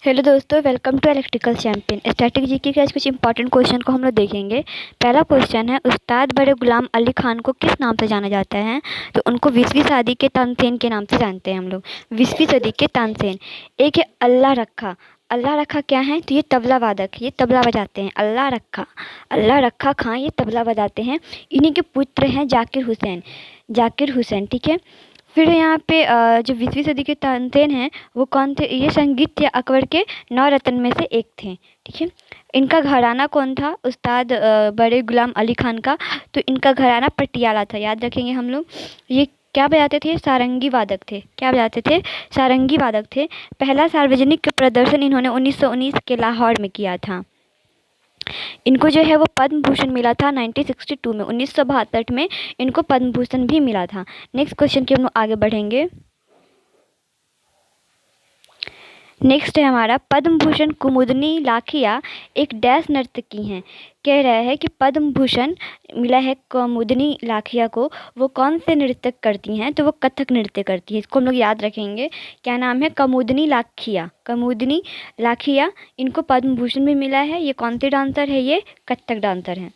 Hello दोस्तों, welcome to electrical champion static GK के आज कुछ इंपॉर्टेंट क्वेश्चन को हम लोग देखेंगे। पहला क्वेश्चन है, उस्ताद बड़े गुलाम अली खान को किस नाम से जाना जाता है? तो उनको 20वीं सदी के तानसेन के नाम से जानते हैं हम लोग। 20वीं सदी के तानसेन। एक है अल्लाह रखा। अल्लाह रखा क्या है? तो ये तबला वादक, ये तबला बजाते हैं। अल्लाह रखा खां ये तबला बजाते हैं। इन्हीं के पुत्र हैं जाकिर हुसैन। ठीक है। फिर यहाँ पे जो 20वीं सदी के तानसेन हैं वो कौन थे? ये संगीत या अकबर के 9 रत्न में से एक थे। ठीक है। इनका घराना कौन था? उस्ताद बड़े गुलाम अली खान का। तो इनका घराना पटियाला था, याद रखेंगे हम लोग। ये क्या बजाते थे? सारंगी वादक थे। क्या बजाते थे? सारंगी वादक थे। पहला सार्वजनिक प्रदर्शन इन्होंने 1919 के लाहौर में किया था। इनको जो है वो पद्म भूषण मिला था 1962 में। 1962 में इनको पद्म भूषण भी मिला था। नेक्स्ट क्वेश्चन की हम लोग आगे बढ़ेंगे। नेक्स्ट है हमारा, पद्म भूषण कुमुदनी लाखिया एक डैश नर्तकी हैं। कह रहा है कि पद्म भूषण मिला है कुमुदनी लाखिया को, वो कौन से नृत्य करती हैं? तो वो कथक नृत्य करती है। इसको हम लोग याद रखेंगे। क्या नाम है? कुमुदनी लाखिया। इनको पद्म भूषण भी मिला है। ये कौन सी डांसर है? ये कथक डांसर हैं।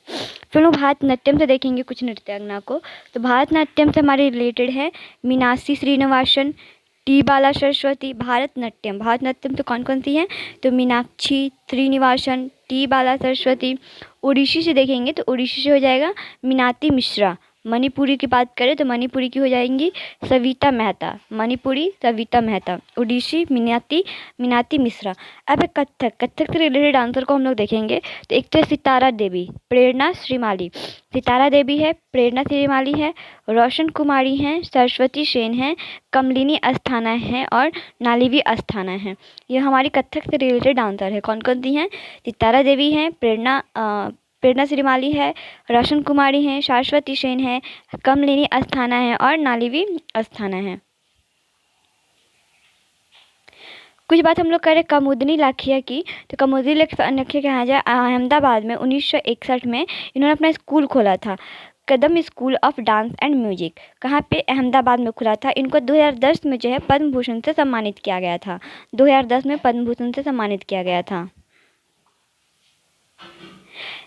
फिर लोग भारतनाट्यम से देखेंगे कुछ नृत्यांगना को। तो भारतनाट्यम से हमारे रिलेटेड है मीनाक्षी श्रीनिवासन, टी बाला सरस्वती। भारतनाट्यम तो कौन कौन सी हैं? तो मीनाक्षी श्रीनिवासन, टी बाला सरस्वती। ओडिसी से देखेंगे तो ओडिसी से हो जाएगा मीनाती मिश्रा। मणिपुरी की बात करें तो मणिपुरी की हो जाएंगी सविता मेहता। ओडिसी मीनाती मिश्रा। अब कथक से रिलेटेड आंसर को हम लोग देखेंगे। तो एक तो सितारा देवी, प्रेरणा श्रीमाली है, रोशन कुमारी हैं, सरस्वती सेन हैं, कमलिनी अस्थाना है और नालिवी अस्थाना है। ये हमारी कथक से रिलेटेड आंसर है। कौन कौन सी हैं? सितारा देवी हैं, प्रेरणा श्रीमाली है, रोशन कुमारी हैं, सरस्वती सेन है, कमलिनी अस्थाना है और नालिवी अस्थाना है। कुछ बात हम लोग करें कुमुदनी लाखिया की। तो कुमुदनी लाखिया कहा जाए अहमदाबाद में 1961 में इन्होंने अपना स्कूल खोला था, Kadam school of dance and music. कहाँ पे? अहमदाबाद में खुला था। इनको 2010 में जो है पद्म भूषण से सम्मानित किया गया था। 2010 में पद्म भूषण से सम्मानित किया गया था।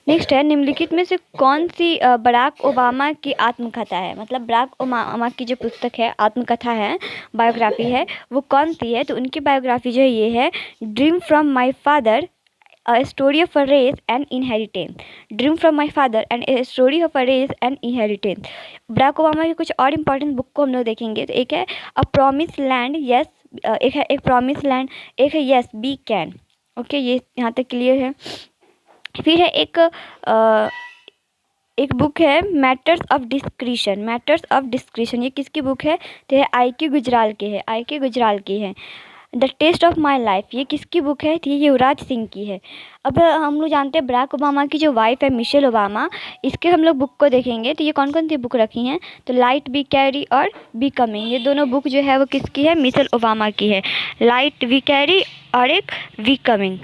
नेक्स्ट है, निम्नलिखित में से कौन सी बराक ओबामा की आत्मकथा है? मतलब बराक ओबामा की जो पुस्तक है, आत्मकथा है, बायोग्राफी है, वो कौन सी है? तो उनकी बायोग्राफी जो है ये है dream from my father, A Story of a Race and Inheritance। Dream from my father and a story of a race and inheritance. Barack Obama की कुछ और इम्पोर्टेंट बुक को हम लोग देखेंगे। तो एक है अ प्रॉमिस लैंड, एक है यस बी कैन। ओके, ये यहाँ तक क्लियर है। फिर है एक बुक है मैटर्स ऑफ डिस्क्रिशन। ये किसकी बुक है? तो है आई के गुजराल की है। The test of my life, ये किसकी बुक है? तो ये युवराज सिंह की है। अब हम लोग जानते हैं बराक ओबामा की जो वाइफ है मिशेल ओबामा, इसके हम लोग बुक को देखेंगे। तो ये कौन कौन सी बुक रखी हैं? तो लाइट वी कैरी और बी कमिंग। ये दोनों बुक जो है वो किसकी है? मिशेल ओबामा की है। लाइट वी कैरी और एक वी कमिंग।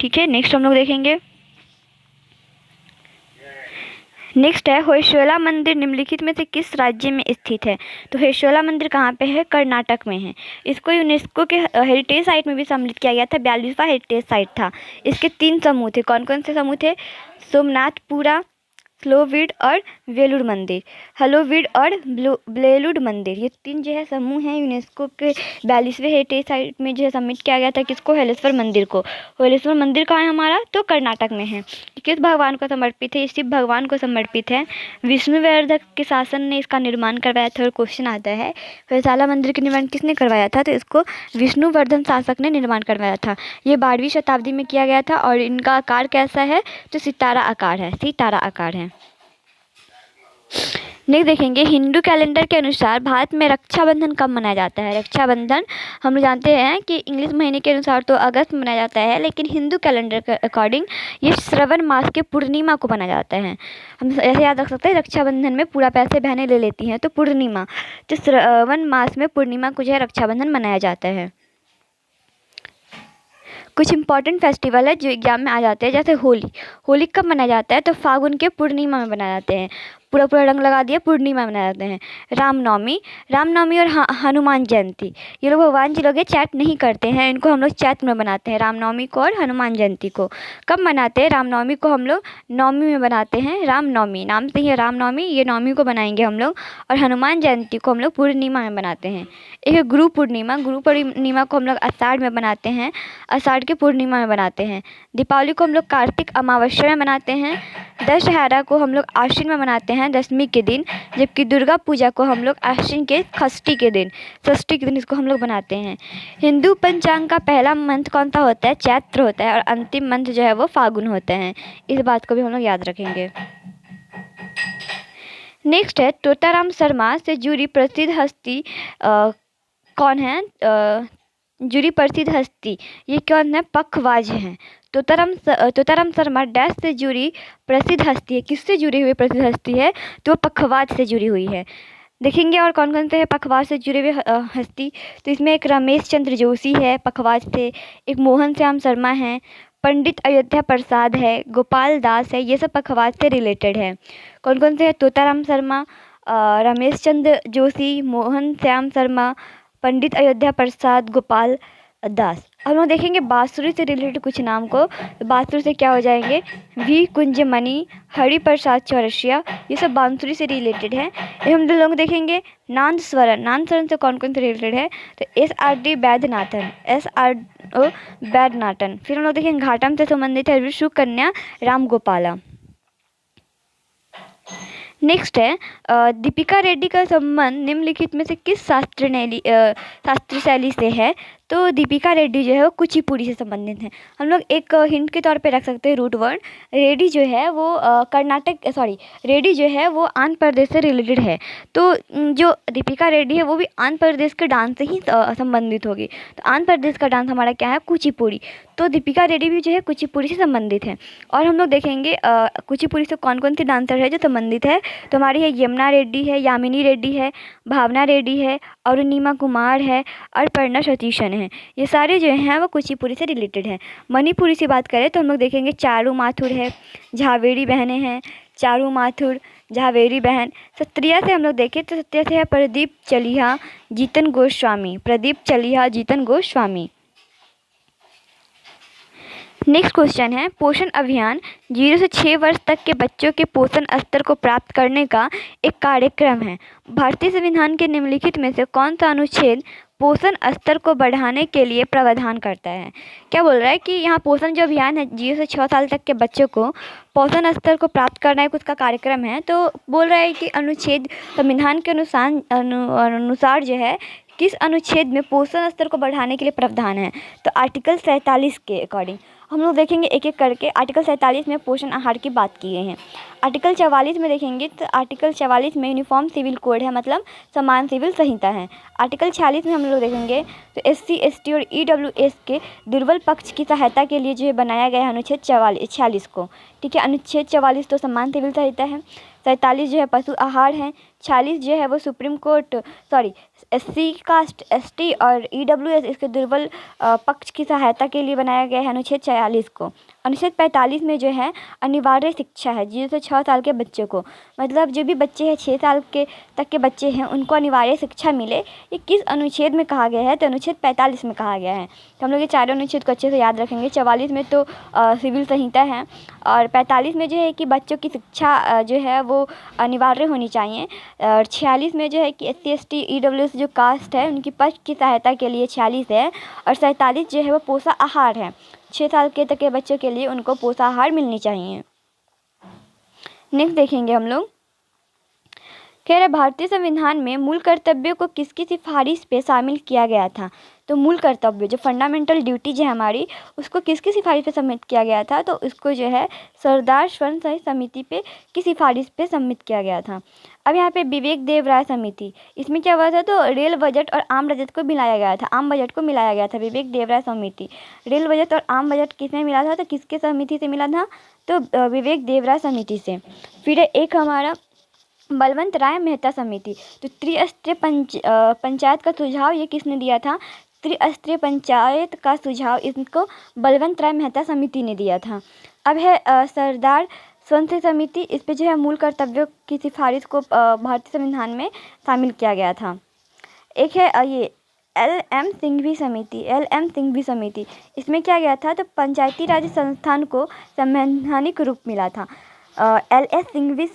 ठीक है। नेक्स्ट हम लोग देखेंगे। नेक्स्ट है, होयसला मंदिर निम्नलिखित में से किस राज्य में स्थित है? तो होयसला मंदिर कहाँ पे है? कर्नाटक में है। इसको यूनेस्को के हेरिटेज साइट में भी सम्मिलित किया गया था। 42वां हेरिटेज साइट था। इसके 3 समूह थे। कौन कौन से समूह थे? सोमनाथपुरा, स्लोविड और वेलुड़ मंदिर। ये 3 जो है समूह हैं यूनेस्को के 42वें हेरिटेज साइट में जो है सबमिट किया गया था। किसको? हलेश्वर मंदिर को। हलेश्वर मंदिर कहाँ है हमारा? तो कर्नाटक में है। किस भगवान को समर्पित है? ये शिव भगवान को समर्पित है। विष्णुवर्धन के शासन ने इसका निर्माण करवाया था। और क्वेश्चन आता है होयसला मंदिर का निर्माण किसने करवाया था? तो इसको विष्णुवर्धन शासक ने निर्माण करवाया था। ये 12वीं शताब्दी में किया गया था। और इनका आकार कैसा है? तो सितारा आकार है। नेक्स्ट देखेंगे, हिंदू कैलेंडर के अनुसार भारत में रक्षाबंधन कब मनाया जाता है? रक्षाबंधन हम लोग जानते हैं कि इंग्लिश महीने के अनुसार तो अगस्त में मनाया जाता है, लेकिन हिंदू कैलेंडर के अकॉर्डिंग ये श्रवण मास के पूर्णिमा को मनाया जाता है। हम ऐसे याद रख सकते हैं, रक्षाबंधन में पूरा पैसे बहनें ले लेती हैं, तो पूर्णिमा, तो श्रवण मास में पूर्णिमा को जो है रक्षाबंधन मनाया जाता है। कुछ इंपॉर्टेंट फेस्टिवल है जो एग्जाम में आ जाते हैं, जैसे होली कब मनाया जाता है? तो फागुन के पूर्णिमा में मनाए जाते हैं। पूरा पूरा रंग लगा दिया, पूर्णिमा मनाए जाते हैं। रामनवमी और हनुमान जयंती, ये लोग भगवान जी लोग चैत नहीं करते हैं, इनको हम लोग चैत्र में बनाते हैं, रामनवमी को और हनुमान जयंती को। कब मनाते हैं? रामनवमी को हम लोग नवमी में बनाते हैं, रामनवमी नाम से ही है रामनवमी, ये नवमी को बनाएंगे हम लोग। और हनुमान जयंती को हम लोग पूर्णिमा में बनाते हैं। एक है गुरु पूर्णिमा को हम लोग आषाढ़ में बनाते हैं, आषाढ़ के पूर्णिमा में बनाते हैं। दीपावली को हम लोग कार्तिक अमावस्या में मनाते हैं। दशहरा को हम लोग आश्विन में मनाते हैं, दशमी के दिन। जबकि दुर्गा पूजा को हम लोग आश्विन के षष्ठी के दिन इसको हम लोग बनाते हैं। हिंदू पंचांग का पहला मंथ कौन सा होता है? चैत्र होता है, और अंतिम मंथ जो है वो फागुन होता है। इस बात को भी हम लोग याद रखेंगे। नेक्स्ट है तोताराम शर्मा से जुड़ी प्रसिद्ध हस्ती कौन है? जुड़ी प्रसिद्ध हस्ती ये कौन है? पखवाज हैं। तोताराम शर्मा डैश से जुड़ी प्रसिद्ध हस्ती है, किससे जुड़ी हुई प्रसिद्ध हस्ती है? तो वो पखवाज से जुड़ी हुई है। देखेंगे और कौन कौन से हैं पखवाज से जुड़े हुए हस्ती। तो इसमें एक रमेश चंद्र जोशी है पखवाज से, एक मोहन श्याम शर्मा है, पंडित अयोध्या प्रसाद है, गोपाल दास है, ये सब पखवाज से रिलेटेड है। कौन कौन से हैं? तोताराम शर्मा, रमेश चंद्र जोशी, मोहन श्याम शर्मा, पंडित अयोध्या प्रसाद, गोपाल दास। हम लोग देखेंगे बांसुरी से रिलेटेड कुछ नाम को। तो बांसुरी से क्या हो जाएंगे? वी कुंजमणि, हरि प्रसाद चौरसिया, ये सब बांसुरी से रिलेटेड है। हम लोग देखेंगे नाद स्वरण से कौन कौन से रिलेटेड है? तो SRD वैद्यनाथन। फिर हम लोग देखेंगे घाटम से संबंधित है विष्णु कन्या राम गोपाला। नेक्स्ट है दीपिका रेड्डी का संबंध निम्नलिखित में से किस शास्त्रीय शैली से है? तो दीपिका रेड्डी जो है वो कुचिपुड़ी से संबंधित है। हम लोग एक हिंट के तौर पे रख सकते हैं रूट वर्ड। रेड्डी जो है वो रेड्डी जो है वो आंध्र प्रदेश से रिलेटेड है। तो जो दीपिका रेड्डी है वो भी आंध्र प्रदेश के डांस से ही संबंधित होगी। तो आंध्र प्रदेश का डांस हमारा क्या है? कुचिपुड़ी। तो दीपिका रेड्डी भी जो है कुचिपुड़ी से संबंधित है। और हम लोग देखेंगे कुचिपुड़ी से कौन कौन सी डांसर है जो संबंधित है। तो हमारी है यमुना रेड्डी है, यामिनी रेड्डी है, भावना रेड्डी है, अरुणिमा कुमार है, और पर्णा सतीशन है। ये सारे जो हैं वो कुचिपुड़ी से रिलेटेड है। मणिपुरी से बात करें तो हम लोग देखेंगे चारू माथुर है, झावेरी बहनें हैं, चारू माथुर, झावेरी बहन। सत्रिया से हम लोग देखें तो सत्रिया से है प्रदीप चलिहा, जीतन गोस्वामी। नेक्स्ट क्वेश्चन है पोषण अभियान 0 से 6 वर्ष तक के बच्चों के पोषण स्तर को प्राप्त करने का एक कार्यक्रम है। भारतीय संविधान के निम्नलिखित में से कौन सा अनुच्छेद पोषण स्तर को बढ़ाने के लिए प्रावधान करता है? क्या बोल रहा है कि यहाँ पोषण जो अभियान है 0 से 6 साल तक के बच्चों को पोषण स्तर को प्राप्त करना एक उसका कार्यक्रम है। तो बोल रहा है कि अनुच्छेद संविधान के अनुसार जो है किस अनुच्छेद में पोषण स्तर को बढ़ाने के लिए प्रावधान है? तो आर्टिकल 47 के अकॉर्डिंग हम लोग देखेंगे एक एक करके। आर्टिकल 47 में पोषण आहार की बात की गई है। आर्टिकल 44 में देखेंगे तो आर्टिकल 44 में यूनिफॉर्म सिविल कोड है, मतलब समान सिविल संहिता है। आर्टिकल 46 में हम लोग देखेंगे तो SC ST और EWS के दुर्बल पक्ष की सहायता के लिए जो है बनाया गया है अनुच्छेद 46 को। ठीक है, अनुच्छेद 44 तो समान सिविल संहिता है, 47 जो है पशु आहार है, 46 जो है वो Supreme Court SC caste ST और EWS इसके दुर्बल पक्ष की सहायता के लिए बनाया गया है अनुच्छेद 46 को। अनुच्छेद 45 में जो है अनिवार्य शिक्षा है 0 से 6 साल के बच्चों को, मतलब जो भी बच्चे हैं 6 साल के तक के बच्चे हैं उनको अनिवार्य शिक्षा मिले। ये किस अनुच्छेद में कहा गया है? तो अनुच्छेद 45 में कहा गया है। तो हम लोग ये चारों अनुच्छेद को अच्छे से याद रखेंगे। 44 में तो सिविल संहिता है, और 45 में जो है कि बच्चों की शिक्षा जो है वो अनिवार्य होनी चाहिए, और 46 में जो है कि SC ST EWS जो कास्ट है उनकी पक्ष की सहायता के लिए 46 है, और 47 जो है वो पोषण आहार है, 6 साल के तक के बच्चों के लिए उनको पोषाहार मिलनी चाहिए। नेक्स्ट देखेंगे हम लोग, कह रहे भारतीय संविधान में मूल कर्तव्यों को किसकी सिफारिश पे शामिल किया गया था? तो मूल कर्तव्य जो फंडामेंटल ड्यूटीज है हमारी उसको किसकी सिफारिश पे सबमिट किया गया था? तो इसको जो है सरदार स्वर्ण समिति पे की सिफारिश पे सबमिट किया गया था। अब यहाँ पे विवेक देव राय समिति, इसमें क्या हुआ था? तो रेल बजट और आम बजट को मिलाया गया था, आम बजट को मिलाया गया था विवेक देव राय समिति। रेल बजट और आम बजट किसमें मिला था? तो किसके समिति से मिला था? तो विवेक देव राय समिति से। फिर एक हमारा बलवंत राय मेहता समिति, तो त्रिस्तरीय पंचायत का सुझाव ये किसने दिया था? त्रिस्तरीय पंचायत का सुझाव इनको बलवंत राय मेहता समिति ने दिया था। अब है सरदार स्वतंत्र समिति, इस पे जो है मूल कर्तव्यों की सिफारिश को भारतीय संविधान में शामिल किया गया था। एक है ये एल एम सिंघवी समिति, इसमें क्या गया था, तो पंचायती राज संस्थान को संवैधानिक रूप मिला था। एल एस सिंघवी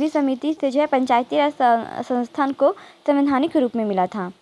समिति से जो है पंचायती राज संस्थान को संवैधानिक रूप में मिला था।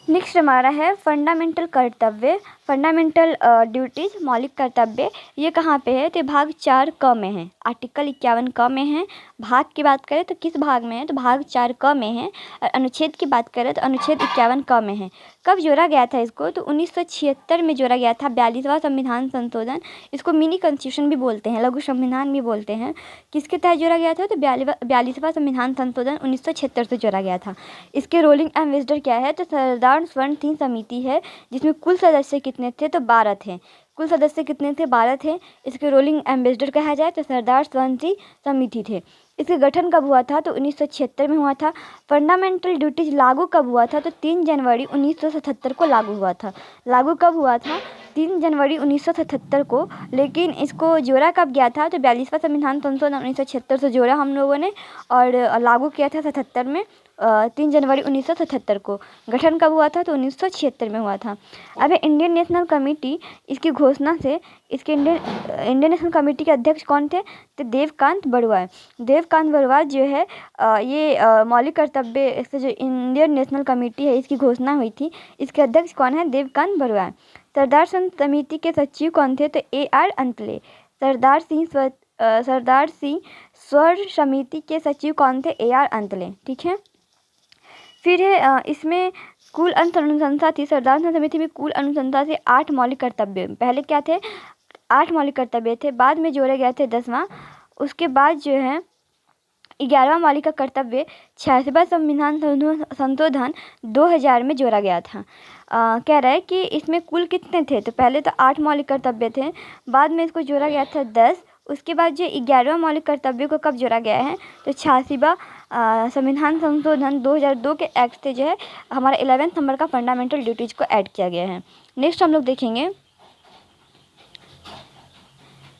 नेक्स्ट हमारा है फंडामेंटल कर्तव्य, फंडामेंटल ड्यूटीज, मौलिक कर्तव्य। ये कहाँ पे है, तो भाग 4 क में है, आर्टिकल 51 क में है। भाग की बात करें तो किस भाग में है, तो भाग 4 क में है। और अनुच्छेद की बात करें तो अनुच्छेद 51 क में है। कब जोड़ा गया था इसको, तो 1976 में जोड़ा गया था, 42वां संविधान संशोधन। इसको मिनी कॉन्स्टिट्यूशन भी बोलते हैं, लघु संविधान भी बोलते हैं। किसके तहत जोड़ा गया था, तो 42वां संविधान संशोधन 1976 से जोड़ा गया था। इसके रोलिंग एम्बेसडर क्या है, तो सरदार स्वर्ण सिंह समिति है, जिसमें कुल सदस्य कितने थे, तो 12 थे। कुल सदस्य कितने थे, 12 थे। इसके रोलिंग एम्बेसडर कहा जाए तो सरदार स्वर्ण सिंह समिति थे। इसके गठन कब हुआ था, तो 1976 में हुआ था। फंडामेंटल ड्यूटीज लागू कब हुआ था, तो 3 जनवरी 1977 को लागू हुआ था। लागू कब हुआ था, 3 जनवरी 1977 को। लेकिन इसको जोड़ा कब गया था, तो 42वां संविधान संशोधन 1976 से जोड़ा हम लोगों ने, और लागू किया था 77 में, 3 जनवरी 1977 को। गठन कब हुआ था, तो 1976 में हुआ था। अब इंडियन नेशनल कमेटी, इसकी घोषणा से इसके इंडियन नेशनल कमेटी के अध्यक्ष कौन थे, तो देवकांत बरुआ। देवकांत बरुआ जो है ये मौलिक कर्तव्य से जो इंडियन नेशनल कमेटी है इसकी घोषणा हुई थी, इसके अध्यक्ष कौन है, देवकांत बरुआ। सरदार समिति के सचिव कौन थे, तो AR अंतले। सरदार सिंह स्वर्ण समिति के सचिव कौन थे, AR अंतले। ठीक है। फिर है इसमें कुल अनुशंसा थी, सरदार समिति में कुल अनुशंसा से 8 मौलिक कर्तव्य। पहले क्या थे, 8 मौलिक कर्तव्य थे, बाद में जोड़े गए थे 10वां। उसके बाद जो है 11वां मौलिक कर्तव्य 86वां संविधान संशोधन 2000 में जोड़ा गया था। कह रहा है कि इसमें कुल कितने थे, तो पहले तो 8 मौलिक कर्तव्य थे, बाद में इसको जोड़ा गया था 10। उसके बाद जो 11वां मौलिक कर्तव्य को कब जोड़ा गया है, तो 86वां संविधान संशोधन 2002 के एक्ट से जो है हमारा 11 नंबर का फंडामेंटल ड्यूटीज को ऐड किया गया है। नेक्स्ट हम लोग देखेंगे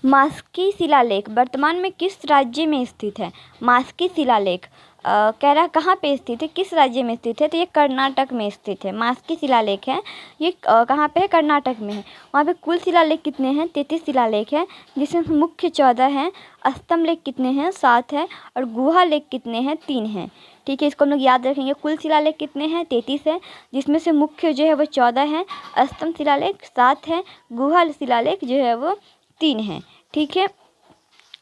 मास्की शिलालेख वर्तमान में किस राज्य में स्थित है। मास्की शिलालेख कह रहा कहाँ पे स्थित है, किस राज्य में स्थित है, तो ये कर्नाटक में स्थित है। मास्की शिलालेख है ये कहाँ पे है, कर्नाटक में है। वहाँ पे कुल शिलालेख कितने हैं, 33 शिलालेख हैं, जिसमें मुख्य 14 हैं, स्तंभ लेख कितने हैं, 7 है, और गुहा लेख कितने हैं, 3 हैं। ठीक है, इसको हम लोग याद रखेंगे। कुल शिलालेख कितने हैं, 33 है, जिसमें से मुख्य जो है वो 14 हैं, स्तंभ शिलालेख 7 है, गुहा शिलालेख जो है वो 3 है। ठीक है,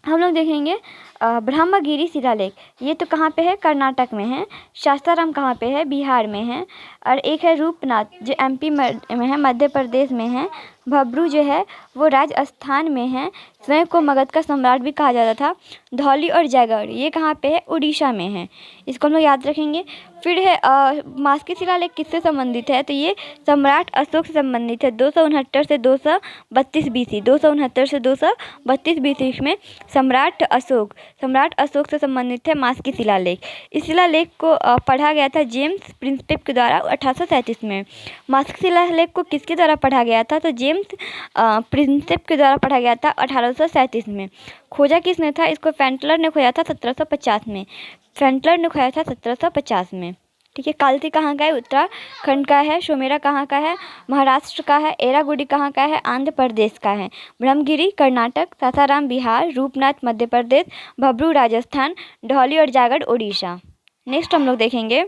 हम लोग देखेंगे ब्रह्मगिरी शिलालेख, ये तो कहाँ पे है, कर्नाटक में है। शास्त्राराम कहाँ पे है, बिहार में है। और एक है रूपनाथ जो MP में है, मध्य प्रदेश में है। भब्रू जो है वो राजस्थान में है। स्वयं को मगध का सम्राट भी कहा जाता था। धौली और जयगढ़ ये कहाँ पे है, उड़ीसा में है। इसको हम लोग याद रखेंगे। फिर है मास्की शिलालेख किससे संबंधित है, तो ये सम्राट अशोक से संबंधित है। 269 से 232 BC, 269 से 232 BC में सम्राट अशोक से संबंधित है मास्की शिलालेख। इस शिलालेख को पढ़ा गया था जेम्स प्रिंसेप के द्वारा 1837 में। मास्की शिलालेख को किसके द्वारा पढ़ा गया था, तो जेम्स प्रिंसेप के द्वारा पढ़ा गया था 1837 में। खोजा किसने था, इसको फेंटलर ने खोजा था 1750 में। फेंटलर ने खोजा था 1750 में। ठीक है, कालती कहाँ का है, उत्तराखंड का है। सोमेरा कहाँ का है, महाराष्ट्र का है। एरागुडी कहाँ का है, आंध्र प्रदेश का है। ब्रह्मगिरी कर्नाटक, सासाराम बिहार, रूपनाथ मध्य प्रदेश, भब्रू राजस्थान, धौली और जयगढ़ उड़ीसा। नेक्स्ट हम लोग देखेंगे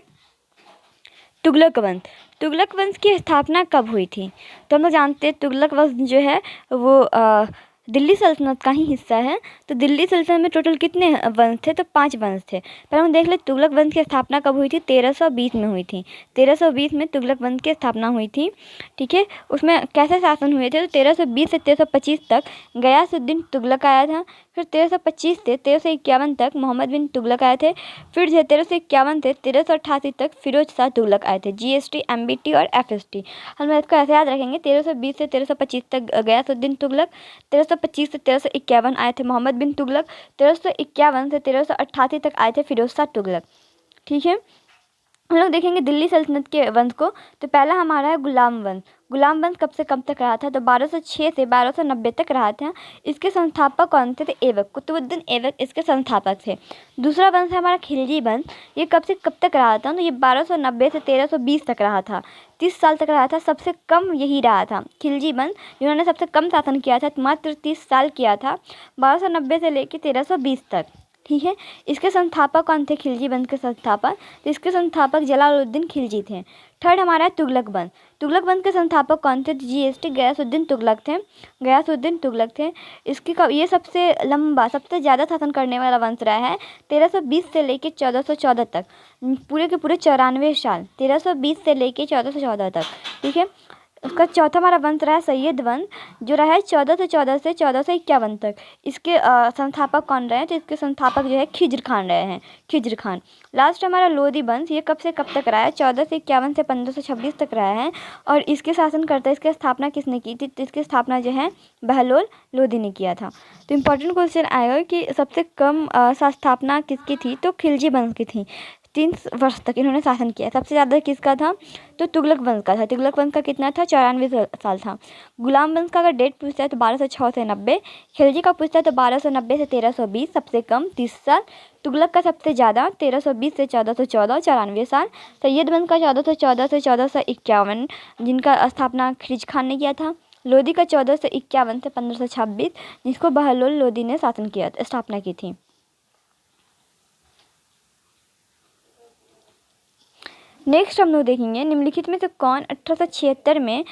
तुगलक वंश। तुगलक वंश की स्थापना कब हुई थी, तो हम लोग जानते हैं तुगलक वंश जो है वो दिल्ली सल्तनत का ही हिस्सा है। तो दिल्ली सल्तनत में टोटल कितने वंश थे, तो 5 वंश थे। पर हम देख ले तुगलक वंश की स्थापना कब हुई थी, 1320 में हुई थी। 1320 में तुगलक वंश की स्थापना हुई थी। ठीक है, उसमें कैसे शासन हुए थे, तो 1320 से 1325 तक गयासुद्दीन तुगलक आया था। फिर 1325 से 1351 तक मोहम्मद बिन तुगलक आए थे। फिर 1351 से 1388 तक फिरोज शाह तुगलक आए थे। GST, MBT और FST हम इसको ऐसे याद रखेंगे। 1320 से 1325 तक गयासुद्दीन तुगलक, 1325 से 1351 आए थे मोहम्मद बिन तुगलक, 1351 से 1388 तक आए थे फिरोज शाह तुगलक। ठीक है, हम लोग देखेंगे दिल्ली सल्तनत के वंश को। तो पहला हमारा है गुलाम वंश। गुलाम वंश कब से कब तक रहा था? तो 1206 से 1290 तक रहा था। इसके संस्थापक कौन थे? तो ऐबक, कुतुबुद्दीन ऐबक इसके संस्थापक थे। दूसरा वंश है हमारा खिलजी वंश। ये कब से कब तक रहा था? तो ये 1290 से 1320 तक रहा था, 30 साल तक रहा था। सबसे कम यही रहा था खिलजी वंश, जिन्होंने सबसे कम शासन किया था, मात्र 30 साल किया था, 1290 से लेकर 1320 तक। ठीक है। इसके संस्थापक कौन थे? खिलजी वंश के संस्थापक, तो इसके संस्थापक जलालुद्दीन खिलजी थे। थर्ड हमारा है तुगलक वंश। तुगलक वंश के संस्थापक कौन थे? जीएसटी गयासुद्दीन तुगलक थे। गयासुद्दीन तुगलक थे। ये सबसे लंबा, सबसे ज़्यादा शासन करने वाला वंश रहा है, 1320 से लेकर 1414 तक, पूरे के पूरे 94 साल, 1320 से लेकर 1414 तक। ठीक है। उसका चौथा हमारा वंश रहा है सैयद वंश, जो रहा है 1414 से 1451 तक। इसके संस्थापक कौन रहे हैं? तो इसके संस्थापक जो है खिज्र खान रहे हैं, खिज्र खान। लास्ट हमारा लोधी वंश। ये कब से कब तक रहा है? 1451 से 1526 तक रहा है। और इसके शासनकर्ता, इसकी स्थापना किसने की थी? तो इसकी स्थापना जो है बहलोल लोधी ने किया था। तो इम्पोर्टेंट क्वेश्चन आएगा कि सबसे कम स्थापना किसकी थी? तो खिलजी वंश की थी। 3 वर्ष तक इन्होंने शासन किया। सबसे ज़्यादा किसका था? तो तुगलक वंश का था। तुगलक वंश का कितना था? 94 साल था। गुलाम वंश का अगर डेट पूछता है तो 1206 से 90। खिलजी का पूछता है तो 1290 से 1320, सबसे कम 30 साल। तुगलक का सबसे ज़्यादा 1320 से 1414, 94 साल। सैयद वंश का 1414 से 1451, जिनका स्थापना खिज खान ने किया था। लोधी का 1451 से 1526, जिसको बहलोल लोधी ने शासन किया, स्थापना की थी। नेक्स्ट हम लोग देखेंगे निम्नलिखित में से कौन 1876 में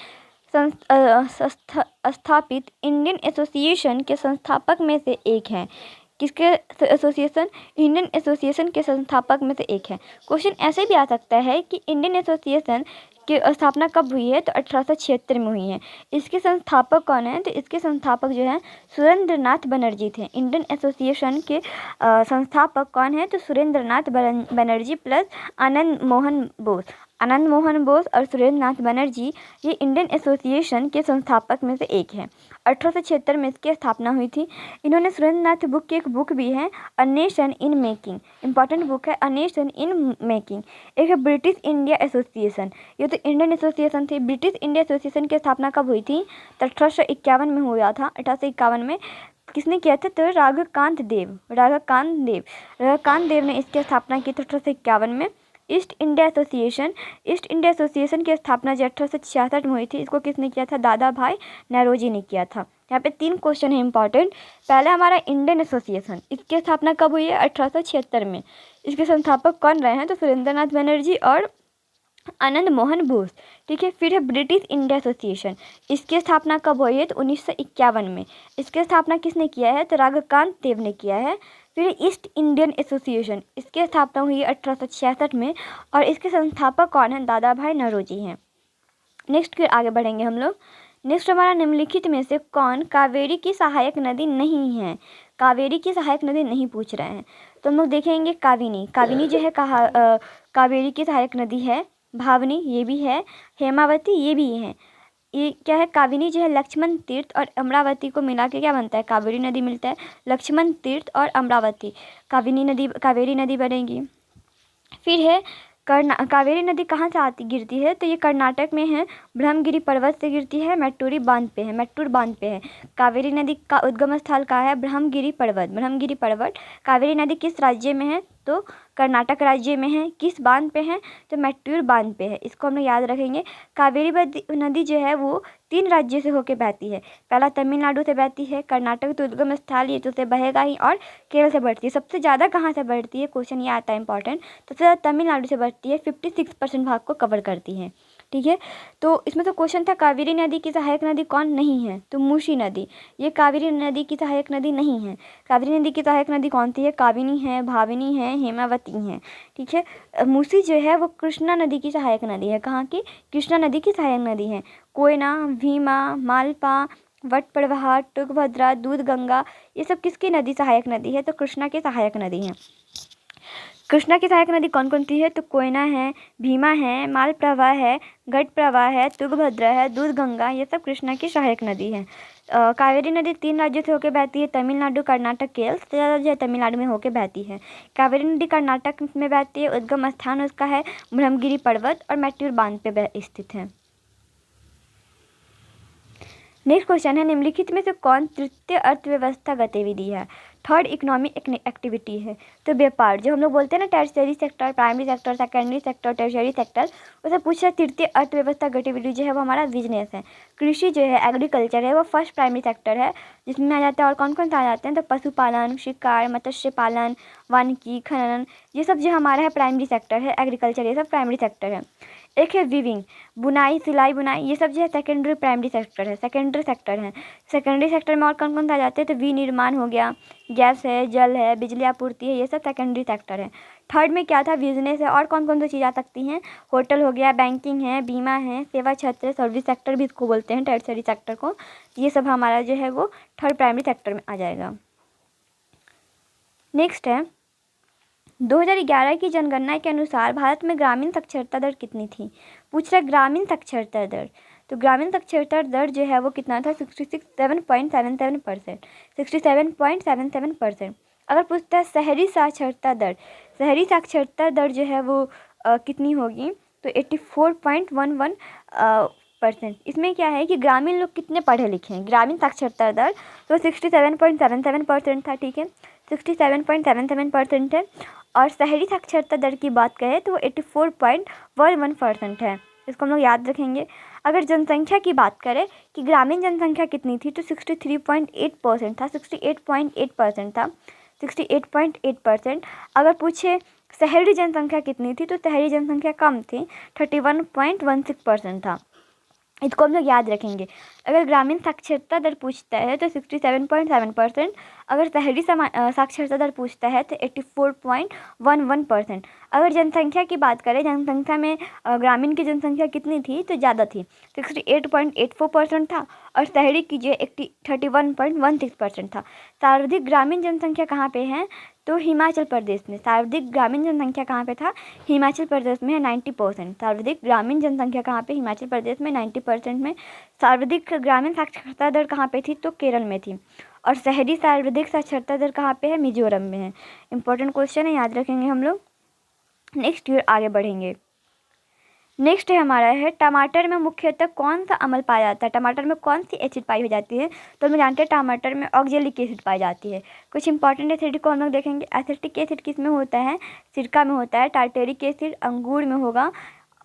स्थापित इंडियन एसोसिएशन के संस्थापक में से एक है? किसके एसोसिएशन? इंडियन एसोसिएशन के संस्थापक में से एक है। क्वेश्चन ऐसे भी आ सकता है कि इंडियन एसोसिएशन की स्थापना कब हुई है? तो 1876 में हुई है। इसके संस्थापक कौन है? तो इसके संस्थापक जो है सुरेंद्रनाथ बनर्जी थे। इंडियन एसोसिएशन के संस्थापक कौन है? तो सुरेंद्रनाथ बनर्जी प्लस आनंद मोहन बोस। आनंद मोहन बोस और सुरेंद्रनाथ बनर्जी, ये इंडियन एसोसिएशन के संस्थापक में से एक है। 1876 में इसकी स्थापना हुई थी। इन्होंने सुरेंद्रनाथ बुक की एक बुक भी है, a nation in making, important book है, अ नेशन इन मेकिंग। एक है ब्रिटिश इंडिया एसोसिएशन। ये तो इंडियन एसोसिएशन थी। ब्रिटिश इंडिया एसोसिएशन की स्थापना कब हुई थी? तो 1851 में हुआ था। 1851 में किसने किया था? तो राघवकांत देव ने इसकी स्थापना की थी 1851 में। ईस्ट इंडिया एसोसिएशन की स्थापना जो 1866 में हुई थी, इसको किसने किया था? दादा भाई नौरोजी ने किया था। यहाँ पे 3 क्वेश्चन है इंपॉर्टेंट। पहला हमारा इंडियन एसोसिएशन, इसकी स्थापना कब हुई है? 1876 में। इसके संस्थापक कौन रहे हैं? तो सुरेंद्रनाथ बनर्जी और आनंद मोहन बोस। ठीक है। फिर है ब्रिटिश इंडिया एसोसिएशन, इसकी स्थापना कब हुई है? तो 1951 में। इसकी स्थापना किसने किया है? तो राघवकांत देव ने किया है। फिर ईस्ट इंडियन एसोसिएशन, इसकी स्थापना हुई है 1866 में, और इसके संस्थापक कौन हैं? दादा भाई नौरोजी हैं। नेक्स्ट फिर आगे बढ़ेंगे हम लोग। नेक्स्ट हमारा निम्नलिखित में से कौन कावेरी की सहायक नदी नहीं है? कावेरी की सहायक नदी नहीं पूछ रहे हैं। तो हम लोग देखेंगे काविनी जो है कावेरी की सहायक नदी है। भावनी ये भी है, हेमावती ये भी है। ये क्या है? काविनी जो है लक्ष्मण तीर्थ और अमरावती को मिला के क्या बनता है? कावेरी नदी मिलता है। लक्ष्मण तीर्थ और अमरावती कावेरी नदी बनेगी। फिर है कावेरी नदी कहाँ से गिरती है? तो ये कर्नाटक में है, ब्रह्मगिरी पर्वत से गिरती है, मैट्टूर बांध पे है। कावेरी नदी का उद्गम स्थल कहाँ है? ब्रह्मगिरी पर्वत। कावेरी नदी किस राज्य में है? तो कर्नाटक राज्य में है। किस बांध पे है? तो मैट्टूर बांध पे है। इसको हम लोग याद रखेंगे। कावेरी नदी जो है वो 3 राज्यों से होकर बहती है। पहला तमिलनाडु से बहती है, कर्नाटक तो उद्गम स्थल ये तो से बहेगा ही, और केरल से बढ़ती है। सबसे ज़्यादा कहाँ से बढ़ती है? क्वेश्चन ये आता है इंपॉर्टेंट। सबसे ज़्यादा तमिलनाडु से बढ़ती है, 56% भाग को कवर करती है। ठीक है। तो इसमें तो क्वेश्चन था कावेरी नदी की सहायक नदी कौन नहीं है? तो मूसी नदी। ये कावेरी नदी की सहायक नदी नहीं है। कावेरी नदी की सहायक नदी कौन सी है? काविनी है, भाविनी है, हेमावती है। ठीक है। मूसी जो है वो कृष्णा नदी की सहायक नदी है। कहाँ की? कृष्णा नदी की सहायक नदी है। कोयना, भीमा, मालपा, वटप्रवाह, तुंगभद्रा, दूधगंगा, ये सब किसकी नदी सहायक नदी है? तो कृष्णा की सहायक नदी है। कृष्णा की सहायक नदी कौन कौन सी है? तो कोयना है, भीमा है, मालप्रवाह है, घटप्रवाह है, तुंगभद्रा है, दूधगंगा, ये सब कृष्णा की सहायक नदी है। कावेरी नदी 3 राज्यों से होकर बहती है, तमिलनाडु, कर्नाटक, केरल। सबसे ज़्यादा जो है तमिलनाडु में होकर बहती है। कावेरी नदी कर्नाटक में बहती है। उद्गम स्थान उसका है ब्रह्मगिरी पर्वत और मैट्यूर बांध पे स्थित है। नेक्स्ट क्वेश्चन है, निम्नलिखित में से कौन तृतीय अर्थव्यवस्था गतिविधि है? थर्ड इकोनॉमिक एक्टिविटी है। तो व्यापार, जो हम लोग बोलते हैं ना tertiary sector, primary sector, secondary sector, tertiary sector, उसे पूछा तृतीय अर्थव्यवस्था गतिविधि जो है वो हमारा बिजनेस है। कृषि जो है एग्रीकल्चर है वो फर्स्ट प्राइमरी सेक्टर है, जिसमें आ जाता है। और कौन कौन सा आ जाते हैं? तो पशुपालन, शिकार, मत्स्य पालन, वानिकी, खनन, ये सब जो हमारा है प्राइमरी सेक्टर है। एग्रीकल्चर ये सब प्राइमरी सेक्टर है। एक है वीविंग, बुनाई, सिलाई बुनाई, ये सब जो है सेकेंडरी प्राइमरी सेक्टर है, सेकेंडरी सेक्टर है। सेकेंडरी सेक्टर में और कौन कौन सा आ जाते हैं? तो विनिर्माण हो गया, गैस है, जल है, बिजली आपूर्ति है, ये सब सेकेंडरी सेक्टर है। थर्ड में क्या था? बिजनेस है। और कौन कौन सी चीज़ आ सकती हैं? होटल हो गया, बैंकिंग है, बीमा है, सेवा क्षेत्र, सर्विस सेक्टर भी इसको बोलते हैं, टर्शियरी सेक्टर को। ये सब हमारा जो है वो थर्ड प्राइमरी सेक्टर में आ जाएगा। नेक्स्ट है, 2011 की जनगणना के अनुसार भारत में ग्रामीण साक्षरता दर कितनी थी? पूछ रहा है ग्रामीण साक्षरता दर। तो ग्रामीण साक्षरता दर जो है वो कितना था? 67.77%। 67.77%। अगर पूछता है शहरी साक्षरता दर, शहरी साक्षरता दर जो है वो कितनी होगी? तो 84.11%। इसमें क्या है कि ग्रामीण लोग कितने पढ़े लिखे हैं। ग्रामीण साक्षरता दर तो 67.77% था, ठीक है, 67.77% है। और शहरी साक्षरता दर की बात करें तो वो 84.11% है। इसको हम लोग याद रखेंगे। अगर जनसंख्या की बात करें कि ग्रामीण जनसंख्या कितनी थी, तो 63.8% था, 68.8% था, 68.8%। अगर पूछे शहरी जनसंख्या कितनी थी, तो शहरी जनसंख्या कम थी, 31.16% था। इसको हम लोग याद रखेंगे। अगर ग्रामीण साक्षरता दर पूछता है तो 67.7%। अगर शहरी साक्षरता दर पूछता है तो 84.11%। अगर जनसंख्या की बात करें, जनसंख्या में ग्रामीण की जनसंख्या कितनी थी? तो ज़्यादा थी, 68.84% था। और शहरी की जो 31.16% था। सर्वाधिक ग्रामीण जनसंख्या कहाँ पे है? तो हिमाचल प्रदेश में। सर्वाधिक ग्रामीण जनसंख्या कहाँ पे था? हिमाचल प्रदेश में है, 90%। सर्वाधिक ग्रामीण जनसंख्या कहाँ पे? हिमाचल प्रदेश में, 90% में। सर्वाधिक ग्रामीण साक्षरता दर कहाँ पे थी? तो केरल में थी। और शहरी सर्वाधिक साक्षरता दर कहाँ पे है? मिजोरम में है। इंपॉर्टेंट क्वेश्चन है, याद रखेंगे हम लोग। नेक्स्ट ईयर आगे बढ़ेंगे। नेक्स्ट है हमारा है, टमाटर में मुख्यतः कौन सा अम्ल पाया जाता है? टमाटर में कौन सी एसिड पाई हो जाती है? तो हम जानते हैं टमाटर में ऑक्जेलिक एसिड पाई जाती है। कुछ इंपॉर्टेंट एसिड को हम लोग देखेंगे। एसिटिक एसिड किस में होता है? सिरका में होता है। टार्टेरिक एसिड अंगूर में होगा,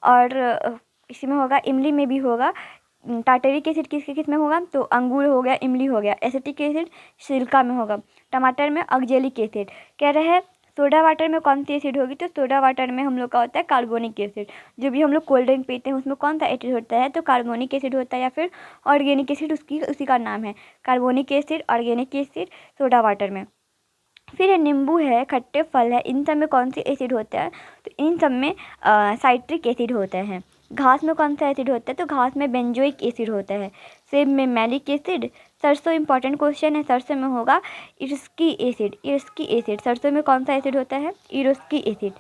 और इसमें होगा, इमली में भी होगा। टार्टेरिक एसिड किस में होगा? तो अंगूर हो गया, इमली हो गया। एसिटिक एसिड सिरका में होगा। टमाटर में ऑक्जेलिक एसिड। कह रहे हैं सोडा वाटर में कौन सी एसिड होगी? तो सोडा वाटर में हम लोग का होता है कार्बोनिक एसिड। जो भी हम लोग कोल्ड ड्रिंक पीते हैं उसमें कौन सा एसिड होता है? तो कार्बोनिक एसिड होता है, या फिर ऑर्गेनिक एसिड, उसी का नाम है carbonic acid, organic acid soda water में। फिर है नींबू है, खट्टे फल है, इन सब में कौन सी एसिड होता है? तो इन सब में साइट्रिक एसिड होता है। घास में कौन सा एसिड होता है? तो घास में बेंजोइक एसिड होता है। सेब में मैलिक एसिड। सरसों, इंपॉर्टेंट क्वेश्चन है, सरसों में होगा इरस्की एसिड। इरस्की एसिड। सरसों में कौन सा एसिड होता है? इरोस्की एसिड।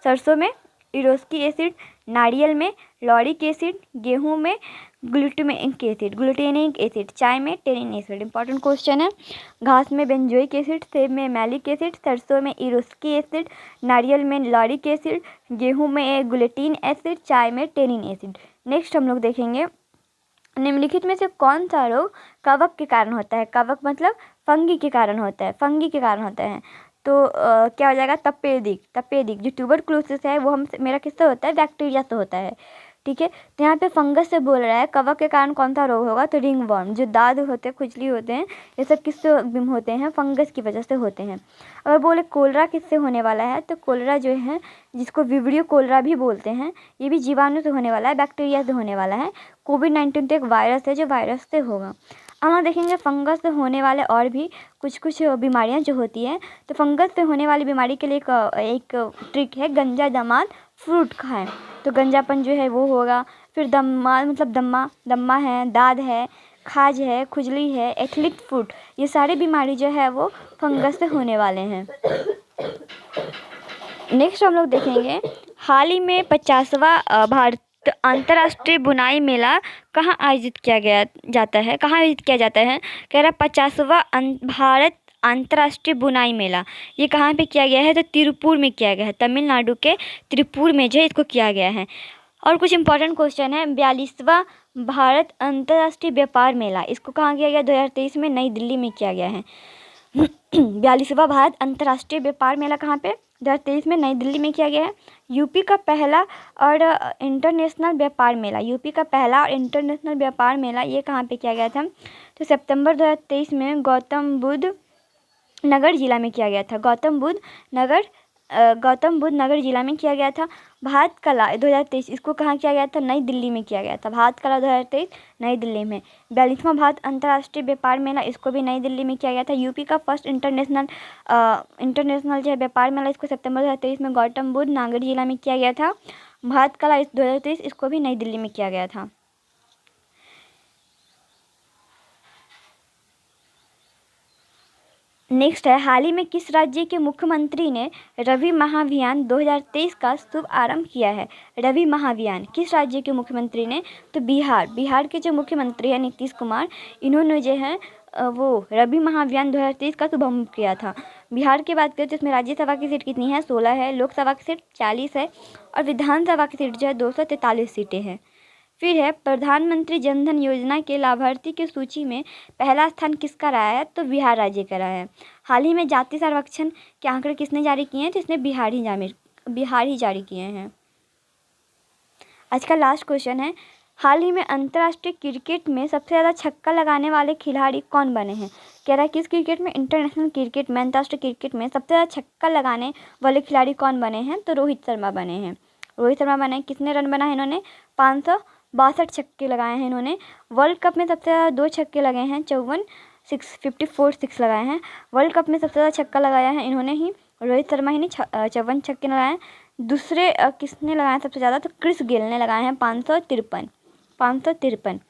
सरसों में इरोस्की एसिड। नारियल में लॉरिक एसिड। गेहूं में ग्लूटामिक एसिड, ग्लूटेनिक एसिड। चाय में टेनिन एसिड। इंपॉर्टेंट क्वेश्चन है। घास में बेंजोइक एसिड, सेब में मैलिक एसिड, सरसों में इरोस्की एसिड, नारियल में लॉरिक एसिड, गेहूं में ग्लूटेन एसिड, चाय में टेनिन एसिड। नेक्स्ट हम लोग देखेंगे, निम्नलिखित में से कौन सा रोग कवक के कारण होता है? कवक मतलब फंगी के कारण होता है, फंगी के कारण होता है। तो क्या हो जाएगा? तपेदिक। तपेदिक जो ट्यूबरक्लोसिस है वो मेरा किससे होता है? बैक्टीरिया से होता है, ठीक है। तो यहाँ पे फंगस से बोल रहा है, कवक के कारण कौन सा रोग होगा? तो रिंग वर्म। जो दाद होते हैं, खुजली होते हैं, ये सब किससे होते हैं? फंगस की वजह से होते हैं। अगर बोले कोलरा किससे होने वाला है? तो कोलरा जो है, जिसको विब्रियो कोलरा भी बोलते हैं, ये भी जीवाणु से होने वाला है, बैक्टीरिया से होने वाला है। कोविड-19 तो एक वायरस है जो वायरस से होगा। अब हम देखेंगे फंगस से होने वाले और भी कुछ बीमारियां जो होती है। तो फंगस से होने वाली बीमारी के लिए एक ट्रिक है, गंजा दमाद फ्रूट खाएं तो गंजापन जो है वो होगा। फिर दम्मा मतलब दम्मा है, दाद है, खाज है, खुजली है, एथलीट फुट, ये सारी बीमारी जो है वो फंगस से होने वाले हैं। नेक्स्ट हम लोग देखेंगे, हाल ही में 50वां तो अंतर्राष्ट्रीय बुनाई मेला कहाँ आयोजित किया जाता है? कह रहा 50वां भारत अंतर्राष्ट्रीय बुनाई मेला ये कहाँ पे किया गया है? तो तिरुपुर में किया गया है। तमिलनाडु के तिरुपुर में जो है इसको किया गया है। और कुछ इंपॉर्टेंट क्वेश्चन है। 42वां भारत अंतर्राष्ट्रीय व्यापार मेला इसको कहाँ किया गया? 2023 में नई दिल्ली में किया गया है। 42वां भारत अंतर्राष्ट्रीय व्यापार मेला कहाँ पे? 2023 में नई दिल्ली में किया गया है। यूपी का पहला और इंटरनेशनल व्यापार मेला ये कहाँ पे किया गया था? तो सितंबर 2023 में गौतम बुद्ध नगर जिला में किया गया था। गौतम बुद्ध नगर जिला में किया गया था। भारत कला 2023 इसको कहाँ किया गया था? नई दिल्ली में किया गया था। भारत कला 2023 नई दिल्ली में। 42वां भारत अंतर्राष्ट्रीय व्यापार मेला इसको भी नई दिल्ली में किया गया था। यूपी का फर्स्ट इंटरनेशनल जो है व्यापार मेला इसको सितंबर 2023 में गौतम बुद्ध नगर जिला में किया गया था। भारत कला 2023 इसको भी नई दिल्ली में किया गया था। नेक्स्ट है, हाल ही में किस राज्य के मुख्यमंत्री ने रबी महाभियान 2023 का शुभ आरंभ किया है? रबी महाभियान किस राज्य के मुख्यमंत्री ने? तो बिहार के जो मुख्यमंत्री है नीतीश कुमार, इन्होंने जो है वो रबी महाभियान 2023 का शुभारंभ किया था। बिहार की बात करें तो इसमें राज्यसभा की सीट कितनी है? 16 है। लोकसभा की सीट 40 है और विधानसभा की सीट जो है 243 सीटें हैं। फिर है, प्रधानमंत्री जनधन योजना के लाभार्थी की सूची में पहला स्थान किसका रहा है? तो बिहार राज्य का रहा है। हाल ही में जाति सर्वेक्षण के आंकड़े किसने जारी किए हैं? तो इसने बिहार ही जारी किए हैं। आज का लास्ट क्वेश्चन है, हाल ही में अंतर्राष्ट्रीय क्रिकेट में सबसे ज़्यादा छक्का लगाने वाले खिलाड़ी कौन बने हैं? कह रहा है किस क्रिकेट में? इंटरनेशनल क्रिकेट में, अंतर्राष्ट्रीय क्रिकेट में सबसे ज़्यादा छक्का लगाने वाले खिलाड़ी कौन बने हैं? तो रोहित शर्मा बने हैं। कितने रन बनाए इन्होंने? 562 छक्के लगाए हैं इन्होंने। वर्ल्ड कप में सबसे ज़्यादा 2 छक्के लगे हैं, 54 6 लगाए हैं। वर्ल्ड कप में सबसे ज़्यादा छक्का लगाया है इन्होंने ही, रोहित शर्मा ही ने 54 छक्के लगाए हैं। दूसरे किसने लगाए सबसे ज़्यादा? तो क्रिस गेल ने लगाए हैं 553।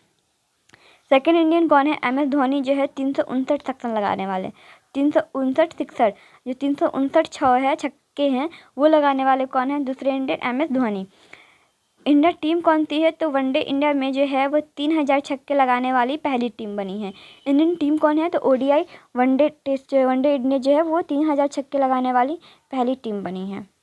सेकेंड इंडियन कौन है? MS धोनी जो है 359 छक्के लगाने वाले। 359 सिक्सर, जो 359 छक्के हैं वो लगाने वाले कौन है? दूसरे Indian MS Dhoni. India team कौन सी है? तो वनडे इंडिया में जो है वो 3000 छक्के लगाने वाली पहली टीम बनी है। इंडियन टीम कौन है? तो ODI वनडे इंडिया जो है वो 3000 छक्के लगाने वाली पहली टीम बनी है।